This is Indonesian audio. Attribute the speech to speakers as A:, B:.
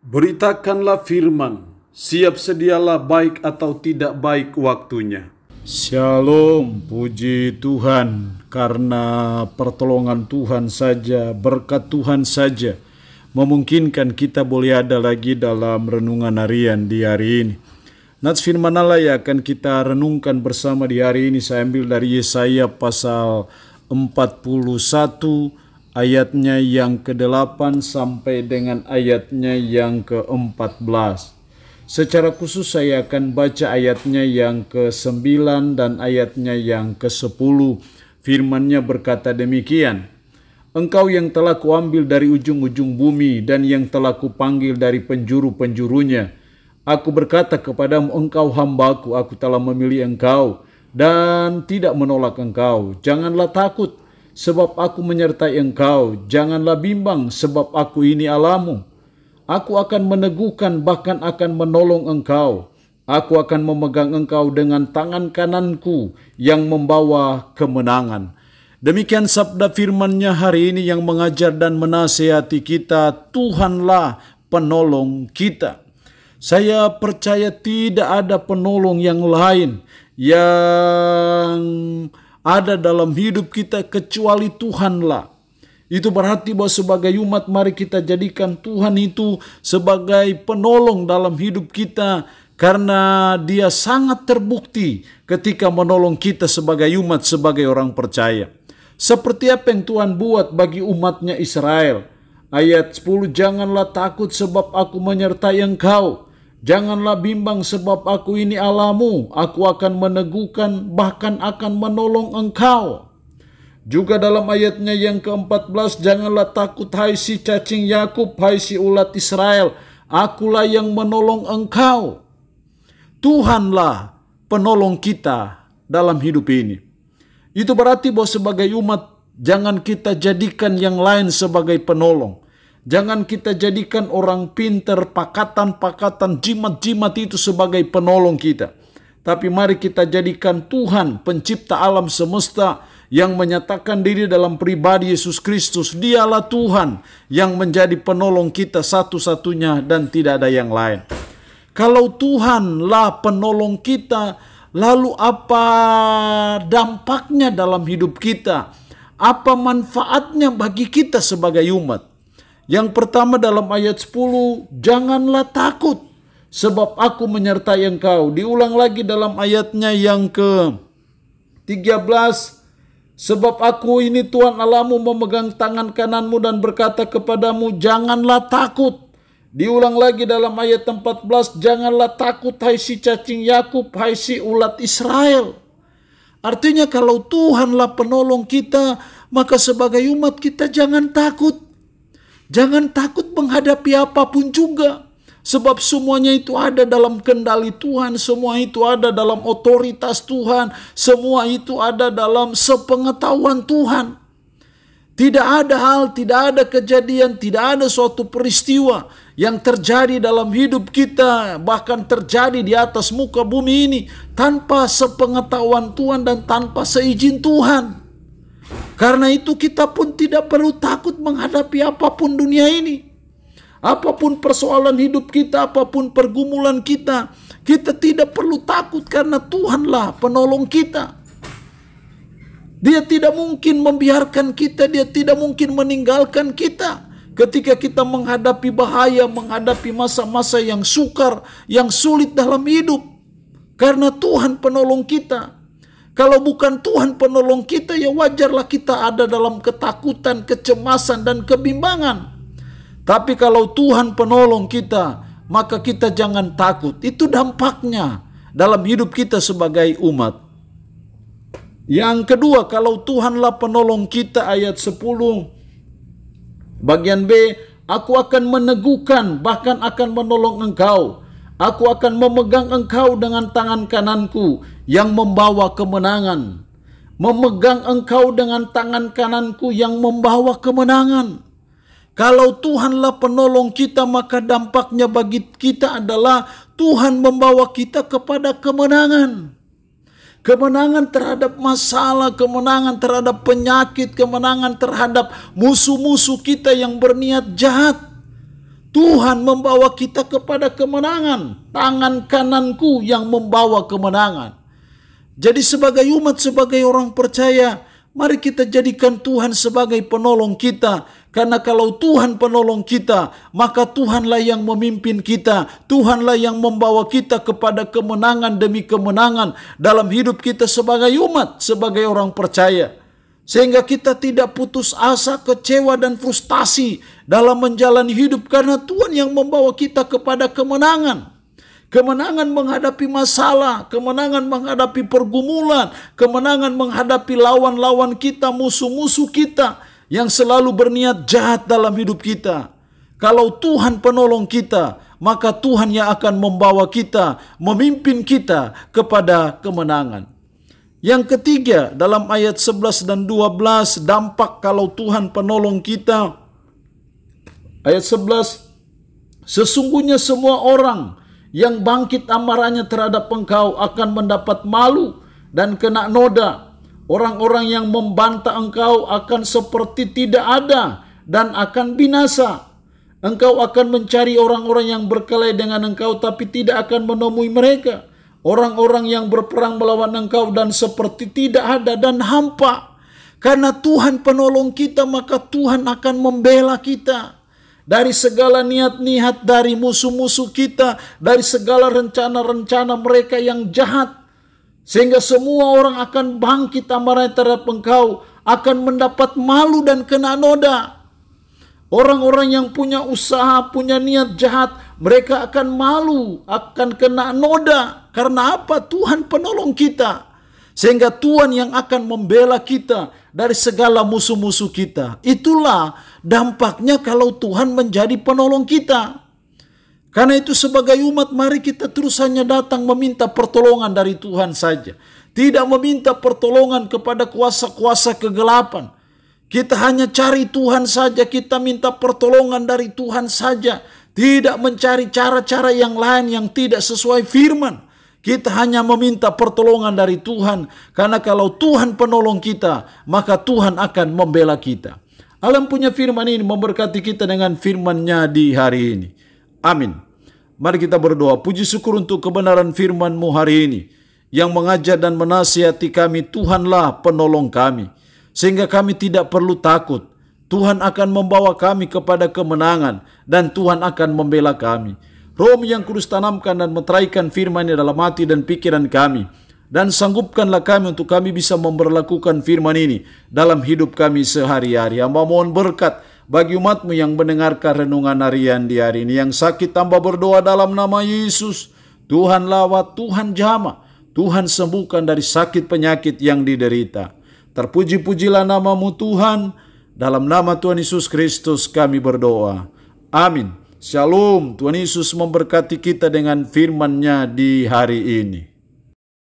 A: Beritakanlah firman, siap sedialah baik atau tidak baik waktunya. Shalom, puji Tuhan, karena pertolongan Tuhan saja, berkat Tuhan saja, memungkinkan kita boleh ada lagi dalam renungan harian di hari ini. Nats firman Allah yang akan kita renungkan bersama di hari ini, saya ambil dari Yesaya pasal 41, ayatnya yang ke-8 sampai dengan ayatnya yang ke-14. Secara khusus saya akan baca ayatnya yang ke-9 dan ayatnya yang ke-10. Firman-Nya berkata demikian, Engkau yang telah kuambil dari ujung-ujung bumi dan yang telah kupanggil dari penjuru-penjurunya. Aku berkata kepadamu, engkau hambaku, aku telah memilih engkau dan tidak menolak engkau. Janganlah takut, sebab aku menyertai engkau. Janganlah bimbang, sebab aku ini Allahmu. Aku akan meneguhkan, bahkan akan menolong engkau. Aku akan memegang engkau dengan tangan kananku yang membawa kemenangan. Demikian sabda firman-Nya hari ini yang mengajar dan menasihati kita. Tuhanlah penolong kita. Saya percaya tidak ada penolong yang lain yang ada dalam hidup kita kecuali Tuhanlah. Itu berarti bahwa sebagai umat mari kita jadikan Tuhan itu sebagai penolong dalam hidup kita, karena Dia sangat terbukti ketika menolong kita sebagai umat, sebagai orang percaya. Seperti apa yang Tuhan buat bagi umatnya Israel. Ayat 10, janganlah takut sebab aku menyertai engkau. Janganlah bimbang sebab aku ini Allahmu. Aku akan meneguhkan, bahkan akan menolong engkau. Juga dalam ayatnya yang ke-14, janganlah takut hai si cacing Yakub, hai si ulat Israel. Akulah yang menolong engkau. Tuhanlah penolong kita dalam hidup ini. Itu berarti bahwa sebagai umat, jangan kita jadikan yang lain sebagai penolong. Jangan kita jadikan orang pintar, pakatan-pakatan, jimat-jimat itu sebagai penolong kita. Tapi mari kita jadikan Tuhan, pencipta alam semesta, yang menyatakan diri dalam pribadi Yesus Kristus. Dialah Tuhan yang menjadi penolong kita satu-satunya dan tidak ada yang lain. Kalau Tuhanlah penolong kita, lalu apa dampaknya dalam hidup kita? Apa manfaatnya bagi kita sebagai umat? Yang pertama dalam ayat 10, janganlah takut sebab aku menyertai engkau. Diulang lagi dalam ayatnya yang ke-13, sebab aku ini Tuhan Allahmu memegang tangan kananmu dan berkata kepadamu, janganlah takut. Diulang lagi dalam ayat 14, janganlah takut hai si cacing Yakub, hai si ulat Israel. Artinya kalau Tuhanlah penolong kita, maka sebagai umat kita jangan takut. Jangan takut menghadapi apapun juga. Sebab semuanya itu ada dalam kendali Tuhan. Semua itu ada dalam otoritas Tuhan. Semua itu ada dalam sepengetahuan Tuhan. Tidak ada hal, tidak ada kejadian, tidak ada suatu peristiwa yang terjadi dalam hidup kita, bahkan terjadi di atas muka bumi ini, tanpa sepengetahuan Tuhan dan tanpa seizin Tuhan. Karena itu kita pun tidak perlu takut menghadapi apapun dunia ini. Apapun persoalan hidup kita, apapun pergumulan kita, kita tidak perlu takut karena Tuhanlah penolong kita. Dia tidak mungkin membiarkan kita, Dia tidak mungkin meninggalkan kita ketika kita menghadapi bahaya, menghadapi masa-masa yang sukar, yang sulit dalam hidup. Karena Tuhan penolong kita. Kalau bukan Tuhan penolong kita, ya wajarlah kita ada dalam ketakutan, kecemasan, dan kebimbangan. Tapi kalau Tuhan penolong kita, maka kita jangan takut. Itu dampaknya dalam hidup kita sebagai umat. Yang kedua, kalau Tuhanlah penolong kita, ayat 10, bagian B, aku akan meneguhkan, bahkan akan menolong engkau. Aku akan memegang engkau dengan tangan kananku yang membawa kemenangan. Memegang engkau dengan tangan kananku yang membawa kemenangan. Kalau Tuhanlah penolong kita, maka dampaknya bagi kita adalah Tuhan membawa kita kepada kemenangan. Kemenangan terhadap masalah, kemenangan terhadap penyakit, kemenangan terhadap musuh-musuh kita yang berniat jahat. Tuhan membawa kita kepada kemenangan. Tangan kananku yang membawa kemenangan. Jadi sebagai umat, sebagai orang percaya, mari kita jadikan Tuhan sebagai penolong kita. Karena kalau Tuhan penolong kita, maka Tuhanlah yang memimpin kita. Tuhanlah yang membawa kita kepada kemenangan demi kemenangan dalam hidup kita sebagai umat, sebagai orang percaya. Sehingga kita tidak putus asa, kecewa, dan frustasi dalam menjalani hidup. Karena Tuhan yang membawa kita kepada kemenangan. Kemenangan menghadapi masalah, kemenangan menghadapi pergumulan, kemenangan menghadapi lawan-lawan kita, musuh-musuh kita yang selalu berniat jahat dalam hidup kita. Kalau Tuhan penolong kita, maka Tuhan yang akan membawa kita, memimpin kita kepada kemenangan. Yang ketiga, dalam ayat 11 dan 12, dampak kalau Tuhan penolong kita. Ayat 11, sesungguhnya semua orang yang bangkit amarahnya terhadap engkau akan mendapat malu dan kena noda. Orang-orang yang membantah engkau akan seperti tidak ada dan akan binasa. Engkau akan mencari orang-orang yang berkelahi dengan engkau, tapi tidak akan menemui mereka. Orang-orang yang berperang melawan engkau dan seperti tidak ada dan hampa. Karena Tuhan penolong kita, maka Tuhan akan membela kita dari segala niat-niat dari musuh-musuh kita, dari segala rencana-rencana mereka yang jahat. Sehingga semua orang akan bangkit amarahnya terhadap engkau, akan mendapat malu dan kena noda. Orang-orang yang punya usaha, punya niat jahat, mereka akan malu, akan kena noda. Karena apa? Tuhan penolong kita. Sehingga Tuhan yang akan membela kita dari segala musuh-musuh kita. Itulah dampaknya kalau Tuhan menjadi penolong kita. Karena itu sebagai umat, mari kita terus hanya datang meminta pertolongan dari Tuhan saja. Tidak meminta pertolongan kepada kuasa-kuasa kegelapan. Kita hanya cari Tuhan saja, kita minta pertolongan dari Tuhan saja. Tidak mencari cara-cara yang lain yang tidak sesuai firman. Kita hanya meminta pertolongan dari Tuhan. Karena kalau Tuhan penolong kita, maka Tuhan akan membela kita. Allah punya firman ini memberkati kita dengan firman-Nya di hari ini. Amin. Mari kita berdoa. Puji syukur untuk kebenaran firman-Mu hari ini, yang mengajar dan menasihati kami. Tuhanlah penolong kami, sehingga kami tidak perlu takut. Tuhan akan membawa kami kepada kemenangan, dan Tuhan akan membela kami. Roh yang Kudus tanamkan dan meteraikan firman-Nya dalam hati dan pikiran kami, dan sanggupkanlah kami untuk kami bisa memberlakukan firman ini dalam hidup kami sehari-hari. Hamba mohon berkat bagi umat-Mu yang mendengarkan renungan harian di hari ini. Yang sakit tambah berdoa dalam nama Yesus. Tuhan lawat, Tuhan jamah, Tuhan sembuhkan dari sakit penyakit yang diderita. Terpuji-pujilah nama-Mu Tuhan. Dalam nama Tuhan Yesus Kristus kami berdoa. Amin. Shalom. Tuhan Yesus memberkati kita dengan firman-Nya di hari ini.